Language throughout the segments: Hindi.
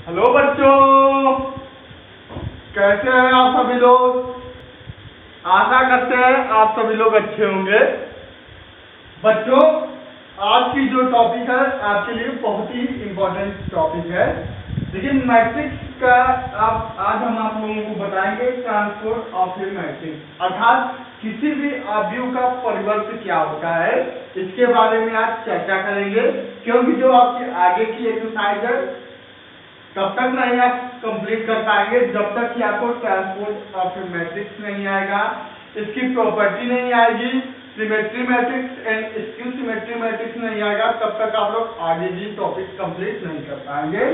हेलो बच्चों, कैसे हैं आप सभी लोग। आशा करते हैं आप सभी लोग अच्छे होंगे। बच्चों, आज की जो टॉपिक है आपके लिए बहुत ही इम्पोर्टेंट टॉपिक है। लेकिन मैट्रिक्स का आज हम आप लोगों को बताएंगे ट्रांसपोर्ट ऑफ ए मैट्रिक्स, अर्थात किसी भी अवयव का परिवर्त क्या होता है, इसके बारे में आज चर्चा करेंगे। क्योंकि जो आपकी आगे की एक्सरसाइज है तब तक नहीं आप कंप्लीट कर पाएंगे जब तक कि आपको ट्रांसपोर्ट ऑफ ए मैट्रिक्स नहीं आएगा, इसकी प्रॉपर्टी नहीं आएगी, symmetry matrix and skew symmetry matrix नहीं आएगा, तब तक आप लोग आगे भी टॉपिक कंप्लीट नहीं कर पाएंगे।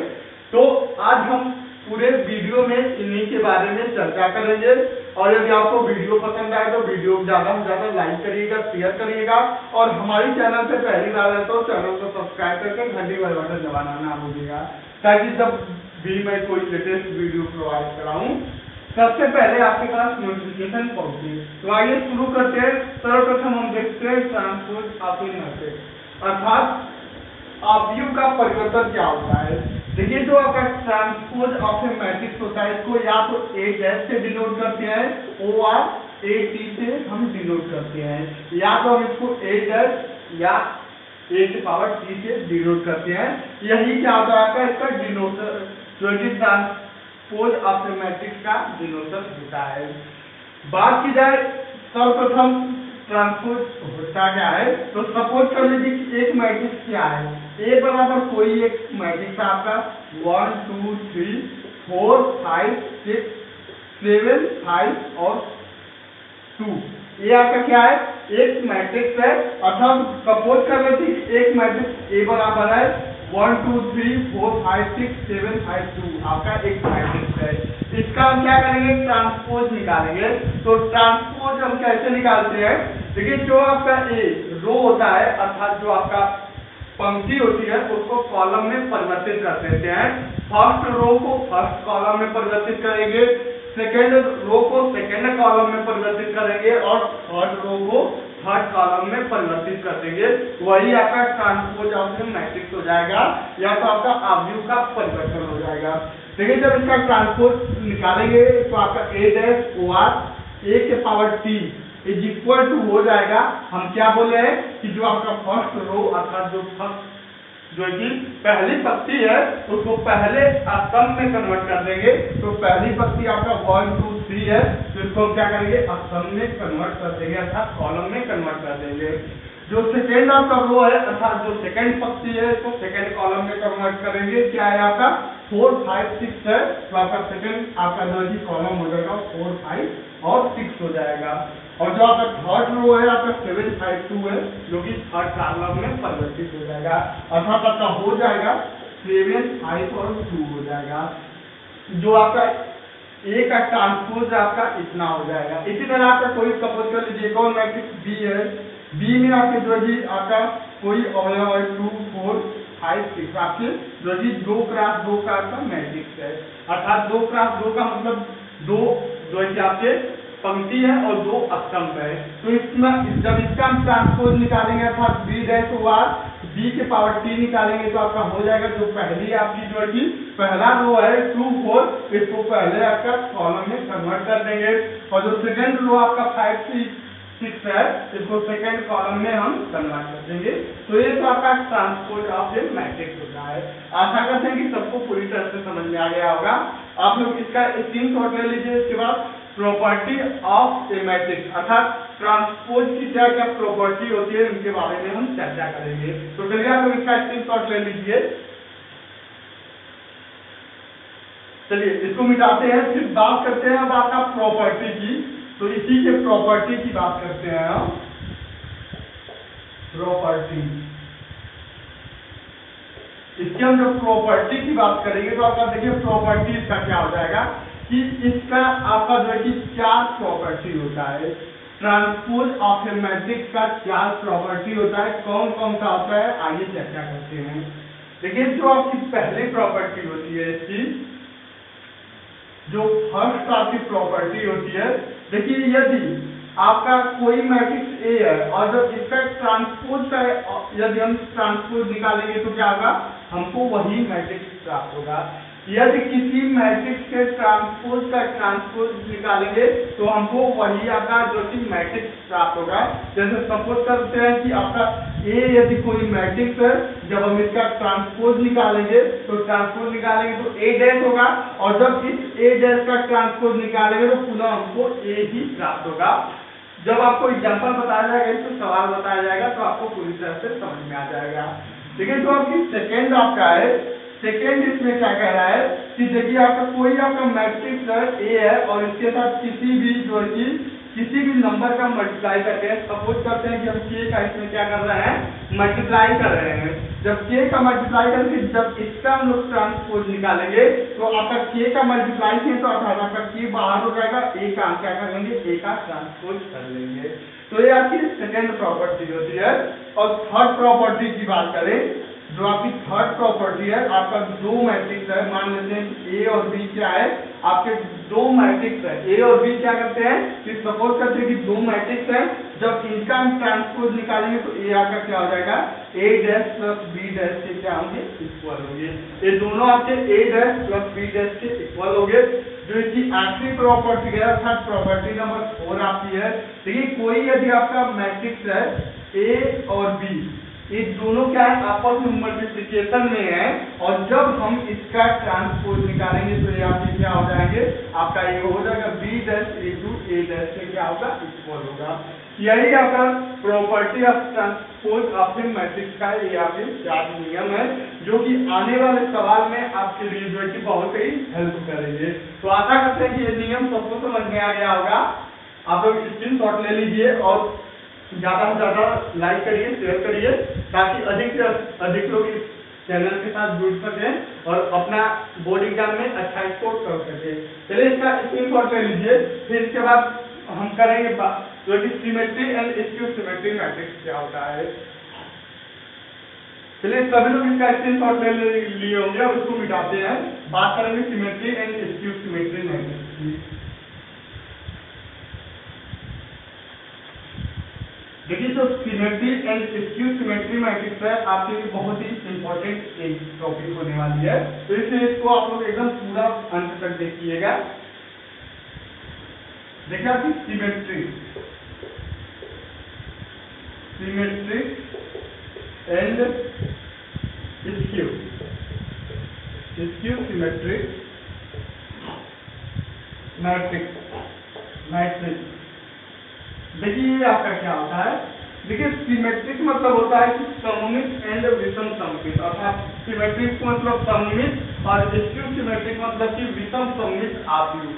तो आज हम पूरे वीडियो में इन्हीं के बारे में चर्चा करेंगे। और यदि आपको वीडियो पसंद आए तो वीडियो ज्यादा से ज्यादा लाइक करिएगा, शेयर करिएगा, और हमारे चैनल पे पहली बार है तो चैनल को सब्सक्राइब करके घंटी वाला बटन दबाना ना भूलिएगा, ताकि जब भी मैं कोई लेटेस्ट वीडियो प्रोवाइड कराऊं सबसे पहले आपके पास नोटिफिकेशन पहुंचे। तो आइए शुरू करते हैं। सर्वप्रथम हम देखते हैं ट्रांसपोर्ट ऑफ ए मैट्रिक्स, अर्थात अवयव का परिवर्तन क्या होता है। देखिए, जो आपका ट्रांसपोज ऑफ ए मैट्रिक्स होता है इसको या तो ए डैश से डिनोट करते हैं, ओ आर ए टी से हम डिनोट करते हैं, या तो हम इसको ए डैश या ए की पावर टी से डिनोट करते हैं। यही क्या होता है आपका इसका डिनोटर, जो कि ट्रांसपोज ऑफ ए मैट्रिक्स का डिनोटर होता है। बात की जाए सर्वप्रथम ट्रांसपोज होता क्या है, तो सपोज कर लीजिए कि एक मैट्रिक्स क्या है, ए बराबर कोई एक मैट्रिक्स आपका 1 2 3 4 5 6 7 5 और 2, ये आपका क्या है, एक मैट्रिक्स है। अर्थात सपोज कर लेते हैं कि एक मैट्रिक्स ए बराबर है 1 2 3 4 5 6 7 5 2, आपका एक मैट्रिक्स है। इसका हम क्या करेंगे, ट्रांसपोज निकालेंगे। तो ट्रांसपोज हम कैसे निकालते हैं, देखिए जो आपका ए रो होता है, अर्थात जो आपका पंक्ति होती है उसको कॉलम में परिवर्तित कर देते हैं। फर्स्ट रो को फर्स्ट कॉलम में परिवर्तित करेंगे, सेकेंड रो को सेकेंड कॉलम में परिवर्तित करेंगे, और थर्ड रो को थर्ड कॉलम में परिवर्तित कर देंगे। वही आपका ट्रांसपोज ऑफ ए मैट्रिक्स हो जाएगा, या तो आपका अवयव का परिवर्तन हो जाएगा। देखिए, जब इसका ट्रांसपोज निकालेंगे तो आपका ए डैश ओ आर ए के power T is equal to हो जाएगा, हम क्या बोल रहे हैं कि जो आपका फर्स्ट रो अर्थात जो फर्स्ट जो कि पहली पंक्ति है उसको पहले स्तंभ में कन्वर्ट कर देंगे। तो पहली पंक्ति आपका 1 2 3 है, तो इसको क्या करेंगे, स्तंभ में कन्वर्ट कर देंगे, अर्थात कॉलम में कन्वर्ट कर देंगे। जो सेकेंड आपका रो है अर्थात जो सेकेंड पंक्ति है इसको सेकेंड कॉलम में कन्वर्ट करेंगे। क्या है आपका 4 5 6 है, तो आपका सेकेंड आपका जो है कॉलम हो जाएगा 4 5 और 6 हो जाएगा। और जो आपका थर्ड रो है आपका 7 5 2 है, जो कि थर्ड कॉलम में परिवर्तित हो जाएगा, अर्थात आपका हो जाएगा 7 5 और 2 हो जाएगा। जो आपका ए का ट्रांसपोज आपका इतना हो जाएगा। इसी तरह आपका कोई सपोज कर लीजिए कौन मैट्रिक्स बी है, बी में आपके जो है आपका कोई अवयव है 2 4 5 6, आपके जो है 2 क्रॉस 2 का आपका मैट्रिक्स है, अर्थात 2 क्रॉस 2 का मतलब 2 जो है आपके पंक्ति है और 2 स्तंभ है। तो इसमें जब इसका हम ट्रांसपोज निकालेंगे अर्थात B dash or B के पावर टी निकालेंगे तो आपका हो जाएगा जो पहली आपकी जो है कि पहला रो है 2 4, इसको पहले आपका कॉलम में कन्वर्ट कर देंगे, और जो सेकंड रो आपका 5 6 है इसको सेकंड कॉलम में हम कन्वर्ट कर देंगे। तो ये तो आपका ट्रांसपोज ऑफ ए मैट्रिक्स होता है। आशा करते हैं कि सबको पूरी तरह से समझ में आ गया होगा। आप लोग इसका स्क्रीनशॉट ले लीजिए। इसके बाद प्रॉपर्टी ऑफ ए मैट्रिक्स अर्थात ट्रांसपोज की क्या क्या प्रॉपर्टी होती है उनके बारे में हम चर्चा करेंगे। तो चलिए आप लोग इसका स्क्रीनशॉट ले लीजिए। चलिए इसको मिटाते हैं, फिर बात करते हैं अब आपका प्रॉपर्टी की। तो इसी के प्रॉपर्टी की बात करते हैं हम। प्रॉपर्टी, इसकी हम जब प्रॉपर्टी की बात करेंगे तो आपका देखिए प्रॉपर्टी इसका क्या हो जाएगा कि इसका आपका जो है कि 4 प्रॉपर्टी होता है। ट्रांसपोज ऑफ ए मैट्रिक्स का 4 प्रॉपर्टी होता है। कौन कौन सा होता है आइए चर्चा करते हैं। देखिए, जो आपकी पहली प्रॉपर्टी होती है इसकी, जो फर्स्ट आपकी प्रॉपर्टी होती है, देखिए यदि आपका कोई मैट्रिक्स ए है और जब इसका ट्रांसपोज का यदि हम ट्रांसपोज निकालेंगे तो क्या होगा, हमको वही मैट्रिक्स प्राप्त होगा। यदि किसी मैट्रिक्स के ट्रांसपोज का ट्रांसपोज निकालेंगे तो हमको वही आपका जो कि मैट्रिक्स प्राप्त होगा। जैसे सपोज करते हैं कि आपका ए यदि कोई मैट्रिक्स है, जब हम इसका ट्रांसपोज निकालेंगे तो ए डैश होगा, और जब इस ए डैश का ट्रांसपोज निकालेंगे तो पुनः हमको ए ही प्राप्त होगा। जब आपको एग्जाम्पल बताया जाएगा, इसको सवाल बताया जाएगा तो आपको पूरी तरह से समझ में आ जाएगा। लेकिन जो आपकी सेकेंड आपका है, सेकेंड इसमें क्या कह रहा है कि देखिए आपका कोई आपका मैट्रिक्स है ए है, और इसके साथ किसी भी नंबर का मल्टीप्लाई करते हैं। सपोज करते हैं कि हम के का इसमें क्या कर रहे हैं, मल्टीप्लाई कर रहे हैं। जब के का मल्टीप्लाई करके जब इसका हम लोग ट्रांसपोज निकालेंगे तो आपका के का मल्टीप्लाई है तो आपका के बाहर हो जाएगा, ए का हम क्या कर लेंगे, ए का ट्रांसपोज कर लेंगे। तो ये आपकी सेकेंड प्रॉपर्टी होती है। और थर्ड प्रॉपर्टी की बात करें, जो आपकी थर्ड प्रॉपर्टी है, आपका दो मैट्रिक्स है, मान लेते हैं कि ए और बी क्या है, आपके दो मैट्रिक्स है, ए और बी क्या करते हैं कि सपोज करते हैं कि दो मैट्रिक्स है, जब इनका हम ट्रांसपोज निकालेंगे तो ए आपका क्या हो जाएगा, ए डैश प्लस बी डैश के क्या होंगे, इक्वल होंगे। ये दोनों आपके ए डैश प्लस बी डैश के इक्वल होंगे। जो इसकी आखिरी प्रॉपर्टी है, अर्थात प्रॉपर्टी नंबर 4 आपकी है। देखिए कोई यदि आपका मैट्रिक्स है ए और बी, ये दोनों क्या है, आपस में मल्टीप्लिकेशन में है, और जब हम इसका ट्रांसपोज निकालेंगे तो ये आपके क्या हो जाएंगे, आपका ये हो जाएगा बी डैश इंटू ए डैश से क्या होगा, इक्वल होगा। यही आपका property of transpose of the matrix का ये आपके 4 नियम है, जो कि आने वाले सवाल में आपके लिए जो है बहुत ही हेल्प करेंगे। तो आशा करते हैं कि ये नियम सबको समझ में आ गया होगा। आप लोग स्क्रीनशॉट ले लीजिए और ज्यादा से ज्यादा लाइक करिए, शेयर करिए, ताकि अधिक से अधिक लोग इस चैनल के साथ जुड़ सके और अपना बोर्ड एग्जाम में अच्छा स्कोर कर सके। चलिए इसका स्क्रीनशॉट ले लीजिए। फिर इसके बाद हम करेंगे जो कि symmetry and skew symmetry matrix क्या होता है। चलिए सभी लोग इसका स्क्रीनशॉट ले लिए होंगे, अब उसको मिटाते हैं, बात करेंगे symmetry and skew symmetry matrix की। देखिए जो symmetry and skew symmetry matrix है आपके लिए बहुत ही इंपॉर्टेंट एक टॉपिक होने वाली है, तो इसलिए इसको आप लोग एकदम पूरा अंत तक देखिएगा। देखिए आपकी symmetry and skew symmetry matrix. देखिए आपका क्या होता है, देखिए सिमेट्रिक मतलब होता है कि सममित एंड विषम सममित, अर्थात सिमेट्रिक मतलब सममित और स्क्यू सिमेट्रिक मतलब कि विषम सममित आव्यूह।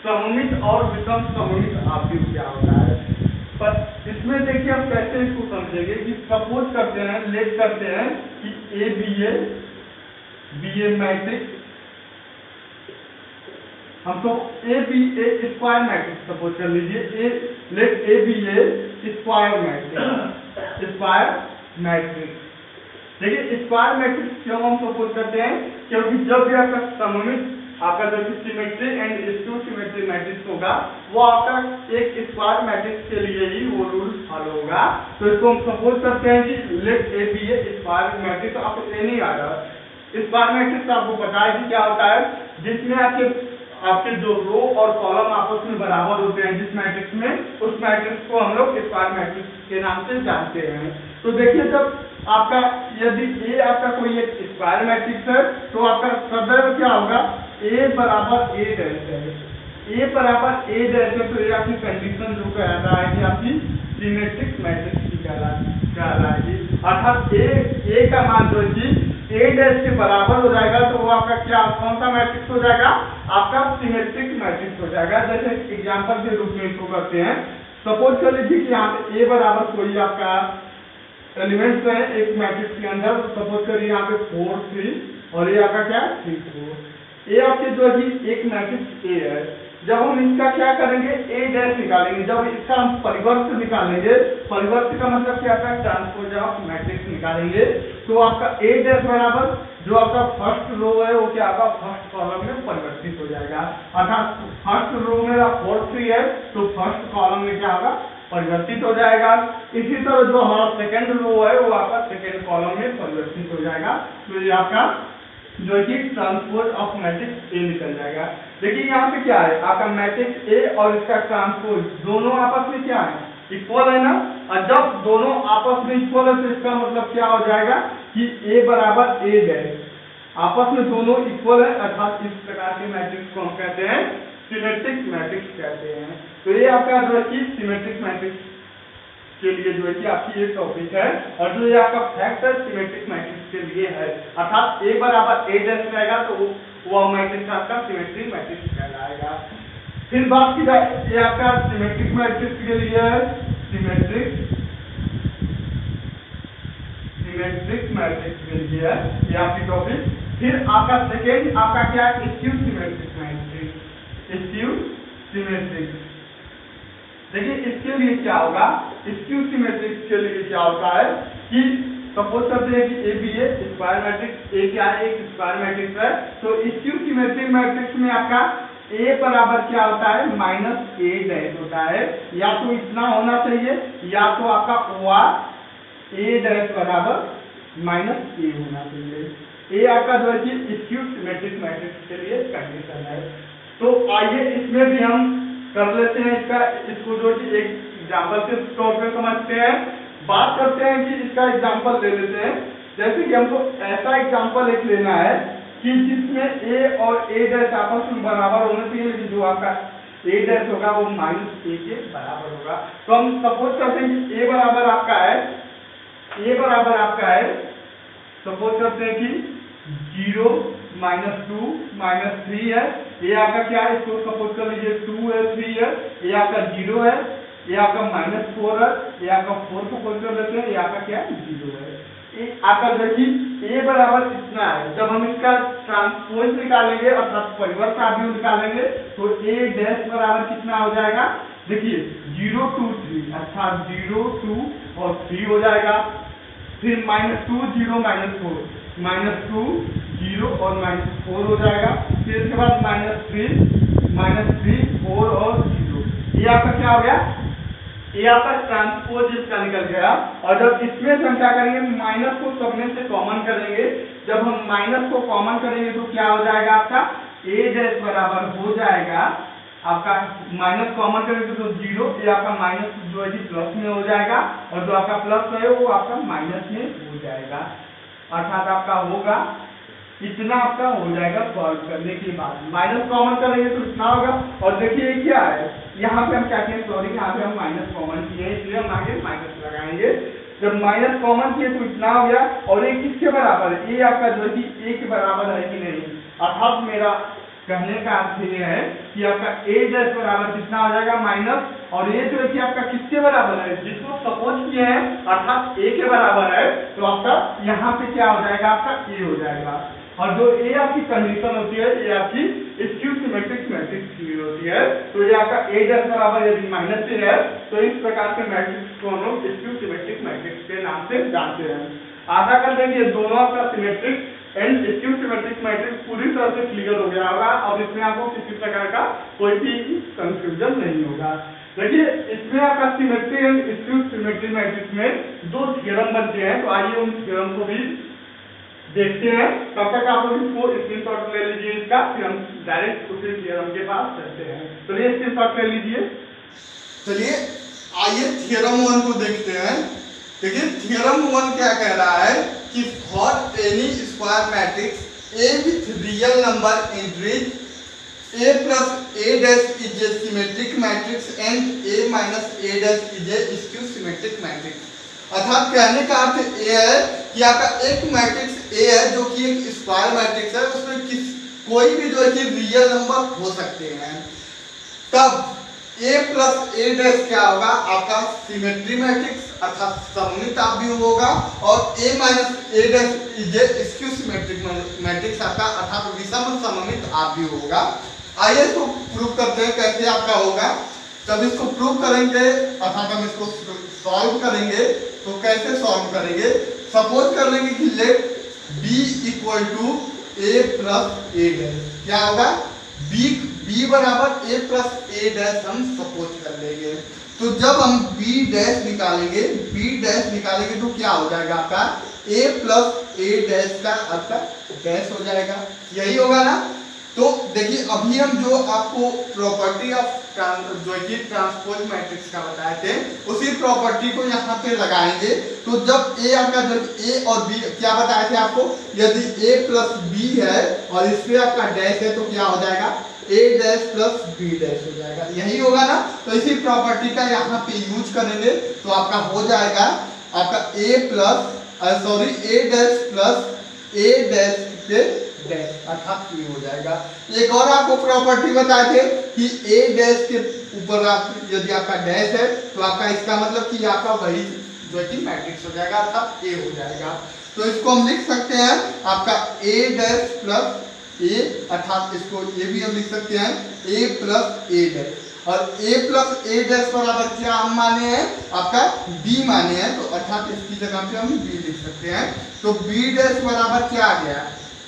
सममित और विषम सममित आव्यूह क्या होता है, पर इसमें देखिए आप कैसे इसको समझेंगे कि सपोज करते हैं, लेट करते हैं कि ए बी ए मैट्रिक्स, हम तो A B A square matrix suppose कर लीजिए, let A B A square matrix. देखिए स्क्वायर मैट्रिक्स क्यों हम सपोज करते हैं, क्योंकि जब भी आपका सममित आपका जो symmetry and skew symmetry matrix होगा वो आपका एक स्क्वायर मैट्रिक्स के लिए ही वो रूल फॉलो होगा। तो इसको हम सपोज करते हैं कि let A B A square matrix. आपको ए नहीं आ रहा, स्क्वायर मैट्रिक्स आपको पता है कि क्या होता है, जिसमें आपके जो रो और कॉलम आपस में बराबर होते हैं जिस मैट्रिक्स में, उस मैट्रिक्स को हम लोग स्क्वायर मैट्रिक्स के नाम से जानते हैं। तो देखिए जब आपका यदि ए आपका कोई एक स्क्वायर मैट्रिक्स है तो आपका सदैव क्या होगा, ए बराबर ए डैश है, ए बराबर ए डैश है, तो ये आपकी कंडीशन जो कहता है कि आपकी सिमेट्रिक मैट्रिक्स की कहलाएगी। अर्थात ए का मान जो है ए डैश के बराबर हो जाएगा तो वो आपका क्या, कौन सा मैट्रिक्स हो जाएगा, आपका सिमेट्रिक मैट्रिक्स हो जाएगा। जैसे एग्जांपल के रूप में इसको करते हैं, सपोज कर लीजिए कि यहाँ पे ए बराबर कोई आपका एलिमेंट्स है एक मैट्रिक्स के अंदर, सपोज करिए यहाँ पे 4 3 और ये आपका क्या 3 4। ए आपके जो है एक मैट्रिक्स ए है, जब हम इसका क्या करेंगे, ए डैश निकालेंगे, जब इसका हम परिवर्त निकालेंगे, परिवर्त का मतलब क्या है, ट्रांसपोज ऑफ मैट्रिक्स निकालेंगे, तो आपका ए डैश बराबर जो आपका फर्स्ट रो है वो क्या आपका फर्स्ट कॉलम में परिवर्तित हो जाएगा। अर्थात फर्स्ट रो में 4 3 है तो फर्स्ट कॉलम में क्या होगा, परिवर्तित हो जाएगा। इसी तरह जो हमारा सेकंड रो है वो आपका सेकंड कॉलम में परिवर्तित हो जाएगा। तो ये आपका जो कि ट्रांसपोज ऑफ मैट्रिक्स ए निकल जाएगा। देखिए यहाँ पे क्या है, आपका मैट्रिक्स ए और इसका ट्रांसपोज दोनों आपस में क्या है, इक्वल है ना। और जब दोनों आपस में इक्वल है तो इसका मतलब क्या हो जाएगा कि ए बराबर ए डैश, आपस में दोनों इक्वल है, अर्थात इस प्रकार के मैट्रिक्स को हम कहते हैं सिमेट्रिक मैट्रिक्स कहते हैं। तो ये आपका जो है कि सिमेट्रिक मैट्रिक्स के लिए जो है कि आपकी ये टॉपिक है, और जो ये आपका फैक्ट है सिमेट्रिक मैट्रिक्स के लिए है, अर्थात ए बराबर ए डैश रहेगा तो वो मैट्रिक्स आपका सिमेट्रिक मैट्रिक्स कहलाएगा। फिर बात की जाए ये आपका सिमेट्रिक मैट्रिक्स के लिए है, सिमेट्रिक मैट्रिक्स के लिए है ये आपकी टॉपिक। फिर आपका सेकेंड आपका क्या है, skew symmetric matrix, skew symmetric. देखिए इसके लिए क्या होगा, स्क्यू सिमेट्रिक्स के लिए क्या होता है कि सपोज करते हैं कि A B A square matrix, A क्या है, एक स्क्वायर मैट्रिक्स है। तो स्क्यू सिमेट्रिक मैट्रिक्स में आपका ए बराबर क्या होता है, माइनस ए डैश होता है, या तो इतना होना चाहिए या तो आपका ओ आर ए डैश बराबर माइनस ए होना चाहिए। ये आपका जो है कि स्क्यू सिमेट्रिक मैट्रिक्स के लिए कंडीशन है। तो आइए इसमें भी हम कर लेते हैं इसको जो कि एक एग्जाम्पल के तौर पे समझते हैं। बात करते हैं कि इसका एग्जाम्पल ले लेते हैं। जैसे कि हमको ऐसा एग्जाम्पल एक लेना है कि जिसमें ए और ए डैश आपस में बराबर होना चाहिए, लेकिन जो आपका ए डैश होगा वो माइनस ए के बराबर होगा। तो हम सपोज करते हैं कि ए बराबर आपका है, सपोज करते हैं कि 0 -2 -3 है। ये आपका क्या है, इसको सपोज कर लीजिए 2 है 3 है, ये आपका 0 है, ये आपका -4 है, ये आपका 4 सपोज कर लेते हैं, ये आपका क्या है 0 है। ये आपका देखिए ए बराबर इतना है। जब हम इसका ट्रांसपोज निकालेंगे अर्थात परिवर्त आव्यूह निकालेंगे तो ए डैश बराबर कितना हो जाएगा, देखिए 0 2 3 अर्थात 0 2 और 3 हो जाएगा। फिर -2 0 -4 -2 0 और -4 हो जाएगा। फिर इसके बाद -3 4 और 0, ये आपका क्या हो गया, ये आपका ट्रांसपोज इसका निकल गया। और जब इसमें से हम क्या करेंगे, माइनस को सबने से कॉमन करेंगे। जब हम माइनस को कॉमन करेंगे तो क्या हो जाएगा, आपका ए डैश बराबर हो जाएगा, आपका माइनस कॉमन करेंगे तो 0, ये आपका माइनस जो है प्लस में हो जाएगा, और जो आपका प्लस है वो आपका माइनस में हो जाएगा, अर्थात आपका होगा इतना, आपका हो जाएगा सॉल्व करने के बाद। माइनस कॉमन करेंगे तो इतना होगा। और देखिए क्या है, यहाँ पे हम क्या किए, सॉरी यहाँ पे हम माइनस कॉमन किए, इसलिए हम आगे माइनस लगाएंगे। जब माइनस कॉमन किए तो इतना हो गया, और एक किसके बराबर है, ये आपका जो है ए के बराबर है कि नहीं, अर्थात मेरा कहने का अर्थ ये है कि आपका ए डैश बराबर कितना हो जाएगा माइनस, और ये जो है कि आपका किसके बराबर है, जिसको सपोज किए हैं अर्थात ए के बराबर है, तो आपका यहाँ पे क्या हो जाएगा, आपका ए हो जाएगा। और जो ए आपकी कंडीशन होती है ये आपकी स्क्यू सिमेट्रिक मैट्रिक्स की होती है। तो ये आपका ए डैश बराबर यदि माइनस ए है तो इस प्रकार के मैट्रिक्स को हम लोग स्क्यू सिमेट्रिक मैट्रिक्स के नाम से जानते हैं। आशा करते हैं कि दोनों आपका symmetric and skew symmetric matrix पूरी तरह से क्लियर हो गया होगा। अब इसमें आपको किसी प्रकार का कोई भी कंफ्यूजन नहीं होगा। देखिए इसमें आपका symmetric and skew symmetric matrix में 2 थ्योरम बनते हैं, तो आइए उन थ्योरम को भी देखते हैं। तब तक आप लोग इसको स्क्रीनशॉट ले लीजिए इसका, फिर हम डायरेक्ट उसी थ्योरम के पास चलते हैं। चलिए स्क्रीनशॉट ले लीजिए। चलिए आइए थ्योरम 1 को देखते हैं। देखिए थ्योरम 1 क्या कह रहा है कि for any square matrix A with real number entries a plus a dash is a symmetric matrix and a minus a dash is a skew symmetric matrix। अर्थात कहने का अर्थ ये है कि आपका एक मैट्रिक्स ए है जो कि एक स्क्वायर मैट्रिक्स है, उसमें कोई भी जो है कि रियल नंबर हो सकते हैं, तब ए प्लस ए डैश क्या होगा, आपका सिमेट्री मैट्रिक्स अर्थात सममित आव्यूह होगा, और A minus A dash is a skew symmetric matrix आपका अर्थात विषम सममित आव्यूह होगा। आइए इसको प्रूव करते हैं कैसे आपका होगा। जब इसको प्रूव करेंगे अर्थात हम इसको सॉल्व करेंगे तो कैसे सॉल्व करेंगे, सपोज कर लेंगे कि let b equal to A plus A dash, क्या होगा b बराबर a प्लस ए डैश हम सपोज कर लेंगे। तो जब हम b डैश निकालेंगे तो क्या हो जाएगा आपका ए प्लस ए डैश का आपका डैश हो जाएगा, यही होगा ना। तो देखिए अभी हम जो आपको प्रॉपर्टी ऑफ जो कि ट्रांसपोज मैट्रिक्स का बताए थे उसी प्रॉपर्टी को यहाँ पे लगाएंगे। तो जब ए आपका जब ए और बी क्या बताए थे आपको, यदि ए प्लस बी है और इस पे आपका डैश है तो क्या हो जाएगा, ए डैश प्लस बी डैश हो जाएगा, यही होगा ना। तो इसी प्रॉपर्टी का यहाँ पे यूज करेंगे तो आपका हो जाएगा आपका ए plus sorry A dash plus A dash के डैश अर्थात ये हो जाएगा। एक और आपको प्रॉपर्टी बताए थे कि ए डैश के ऊपर आप यदि आपका डैश है तो आपका इसका मतलब कि आपका वही जो है कि मैट्रिक्स हो जाएगा अर्थात ए हो जाएगा। तो इसको हम लिख सकते हैं आपका ए डैश प्लस ए अर्थात इसको ये भी हम लिख सकते हैं ए प्लस ए डैश, और a प्लस ए डैश बराबर क्या हम माने हैं आपका b माने हैं, तो अर्थात इसकी जगह पे हम b लिख सकते हैं। तो b डैश बराबर क्या आ गया,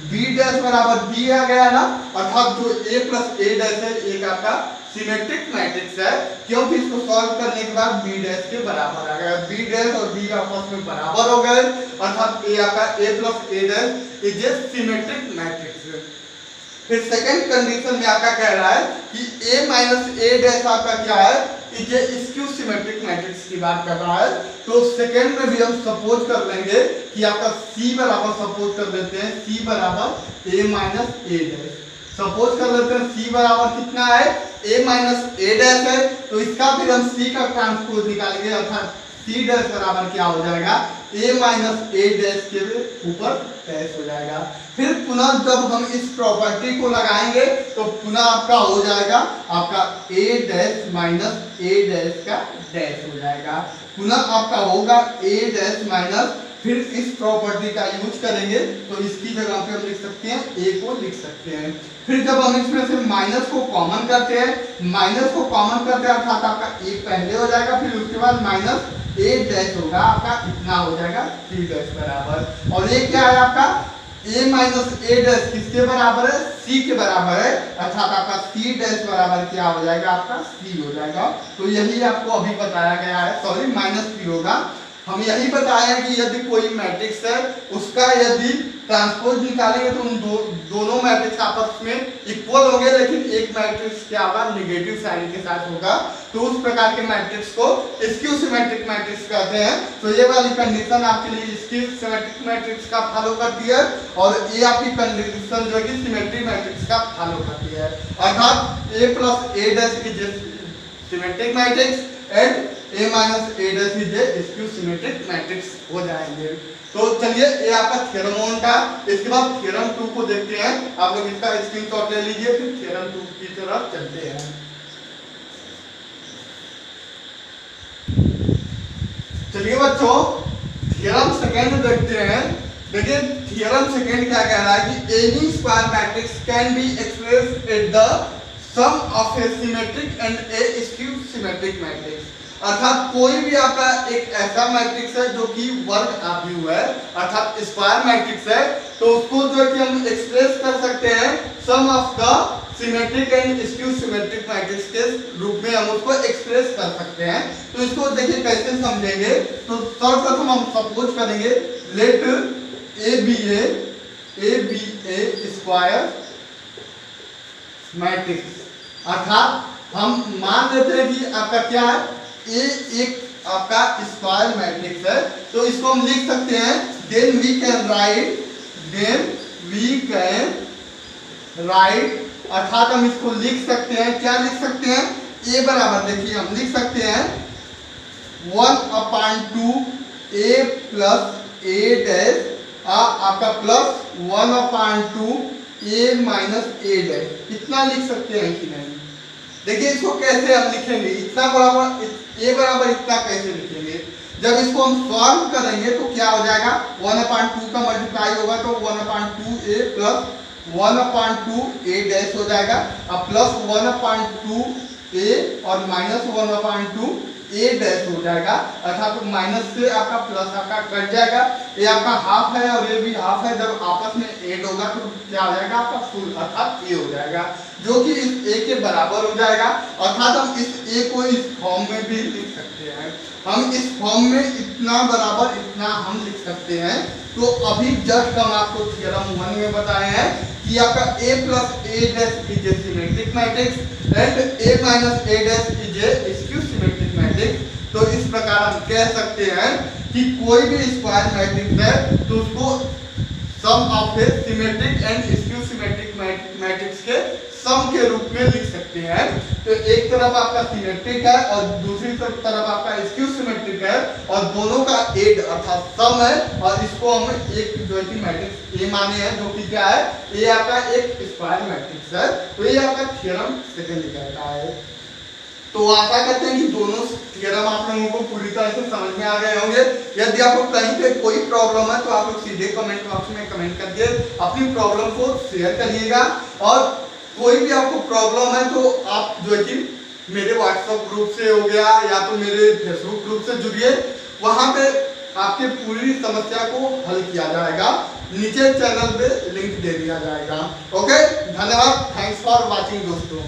b डैश बराबर b आ गया ना, अर्थात जो a प्लस ए डैश है एक आपका सिमेट्रिक मैट्रिक्स है, क्योंकि इसको सॉल्व करने के बाद b डैश के बराबर आ गया, b डैश और b आपस में बराबर हो गए अर्थात a आपका a plus A dash is A symmetric matrix. फिर सेकंड कंडीशन में आपका कह रहा है कि a माइनस ए डैश आपका क्या है, ये स्क्यू सिमेट्रिक मैट्रिक्स की बात कर रहा है। तो सेकंड में भी हम सपोज कर लेंगे कि आपका c बराबर सपोज कर लेते हैं c बराबर a minus A dash, suppose कर लेते हैं c बराबर कितना है a माइनस ए डैश है, तो इसका फिर हम c का ट्रांसपोज निकालेंगे अर्थात c डैश बराबर क्या हो जाएगा a माइनस ए डैश के ऊपर डैश हो जाएगा। फिर पुनः जब हम इस प्रॉपर्टी को लगाएंगे तो पुनः आपका हो जाएगा आपका a dash minus A dash का डैश हो जाएगा, पुनः आपका होगा a डैश माइनस, फिर इस प्रॉपर्टी का यूज करेंगे तो इसकी जगह पे हम लिख सकते हैं a को लिख सकते हैं। फिर जब हम इसमें से माइनस को कॉमन करते हैं, माइनस को कॉमन करते हैं अर्थात आपका a पहले हो जाएगा, फिर उसके बाद माइनस a डैश होगा आपका इतना हो जाएगा c डैश बराबर, और ये क्या है आपका a माइनस ए डैश किसके बराबर है, c के बराबर है अर्थात आपका c डैश बराबर क्या हो जाएगा आपका c हो जाएगा। तो यही आपको अभी बताया गया है, सॉरी माइनस c होगा। हम यही बताया कि यदि कोई मैट्रिक्स है उसका यदि ट्रांसपोज निकालेंगे तो उन दोनों मैट्रिक्स आपस में इक्वल होंगे, लेकिन एक मैट्रिक्स क्या होगा नेगेटिव साइन के साथ होगा, तो उस प्रकार के मैट्रिक्स को स्क्यू सिमेट्रिक मैट्रिक्स कहते हैं। तो ये वाली कंडीशन आपके लिए स्क्यू सिमेट्रिक मैट्रिक्स का फॉलो करती है और ये आपकी कंडीशन जो है सिमेट्रिक मैट्रिक्स का फॉलो करती है, अर्थात a plus A dash is symmetric matrix and a minus A dash is skew symmetric matrix हो जाएंगे। तो चलिए ये आपका थ्योरम 1 का, इसके बाद थ्योरम 2 को देखते हैं। आप लोग इसका स्क्रीनशॉट ले लीजिए, फिर थ्योरम 2 की तरफ चलते हैं। चलिए बच्चों थ्योरम सेकंड देखते हैं। देखिए थ्योरम सेकंड क्या कह रहा है कि any square matrix can be expressed at the sum of a symmetric and a skew symmetric matrix, अर्थात कोई भी आपका एक ऐसा मैट्रिक्स है जो कि वर्ग आव्यूह है अर्थात स्क्वायर मैट्रिक्स है, तो उसको जो है कि हम एक्सप्रेस कर सकते हैं sum of the symmetric and skew symmetric matrix के रूप में हम उसको एक्सप्रेस कर सकते हैं। तो इसको देखिए कैसे समझेंगे, तो सर्वप्रथम हम सपोज करेंगे let A B A square matrix, अर्थात हम मान लेते हैं कि आपका क्या है ए एक आपका स्क्वायर मैट्रिक्स है, तो इसको हम लिख सकते हैं देन वी कैन राइट अर्थात हम इसको लिख सकते हैं, क्या लिख सकते हैं a बराबर, देखिए हम लिख सकते हैं 1/2 a प्लस ए डैश आपका plus 1/2 a minus A dash, इतना लिख सकते हैं कि नहीं। देखिए इसको कैसे हम लिखेंगे, इतना बराबर a बराबर इतना कैसे लिखेंगे, जब इसको हम सॉल्व करेंगे तो क्या हो जाएगा 1/2 का मल्टीप्लाई होगा तो 1/2 a प्लस 1/2 a डैश हो जाएगा, अब प्लस 1/2 a और माइनस 1/2 a डैश हो जाएगा, अर्थात तो माइनस से आपका प्लस आपका कट जाएगा, ये आपका हाफ है और ये भी हाफ है, जब आपस में ऐड होगा तो क्या हो जाएगा आपका फुल अर्थात a हो जाएगा, जो कि इस a के बराबर हो जाएगा, अर्थात हम इस a को इस फॉर्म में भी लिख सकते हैं। हम इस फॉर्म में इतना बराबर इतना हम लिख सकते हैं। तो अभी जस्ट हम आपको थ्योरम 1 में बताए हैं कि आपका a plus a dash is a symmetric matrix and a minus a dash is a skew symmetric matrix। तो इस प्रकार हम कह सकते हैं कि कोई भी स्क्वायर मैट्रिक्स है तो उसको sum of a symmetric and skew symmetric matrix के सम के रूप में लिख सकते हैं। तो एक तरफ आपका सिमेट्रिक है और दूसरी तरफ आपका स्क्यू सिमेट्रिक है और दोनों का एड अर्थात सम है और इसको हम एक इक्विवेलेंट मैट्रिक्स ए माने हैं, जो कि क्या है, ये आपका एक स्क्वायर मैट्रिक्स है। तो ये आपका थ्योरम सेकंड कहता है। तो आशा करते हैं कि दोनों थ्योरम आप लोगों को पूरी तरह से समझ में आ गए होंगे। यदि आपको कहीं पे कोई प्रॉब्लम है तो आप लोग सीधे कमेंट बॉक्स में कमेंट करके अपनी प्रॉब्लम को शेयर करिएगा। और कोई भी आपको प्रॉब्लम है तो आप जो है कि मेरे व्हाट्सएप ग्रुप से हो गया या तो मेरे फेसबुक ग्रुप से जुड़िए, वहां पे आपके पूरी समस्या को हल किया जाएगा। नीचे चैनल पे लिंक दे दिया जाएगा। ओके, धन्यवाद, थैंक्स फॉर वॉचिंग दोस्तों।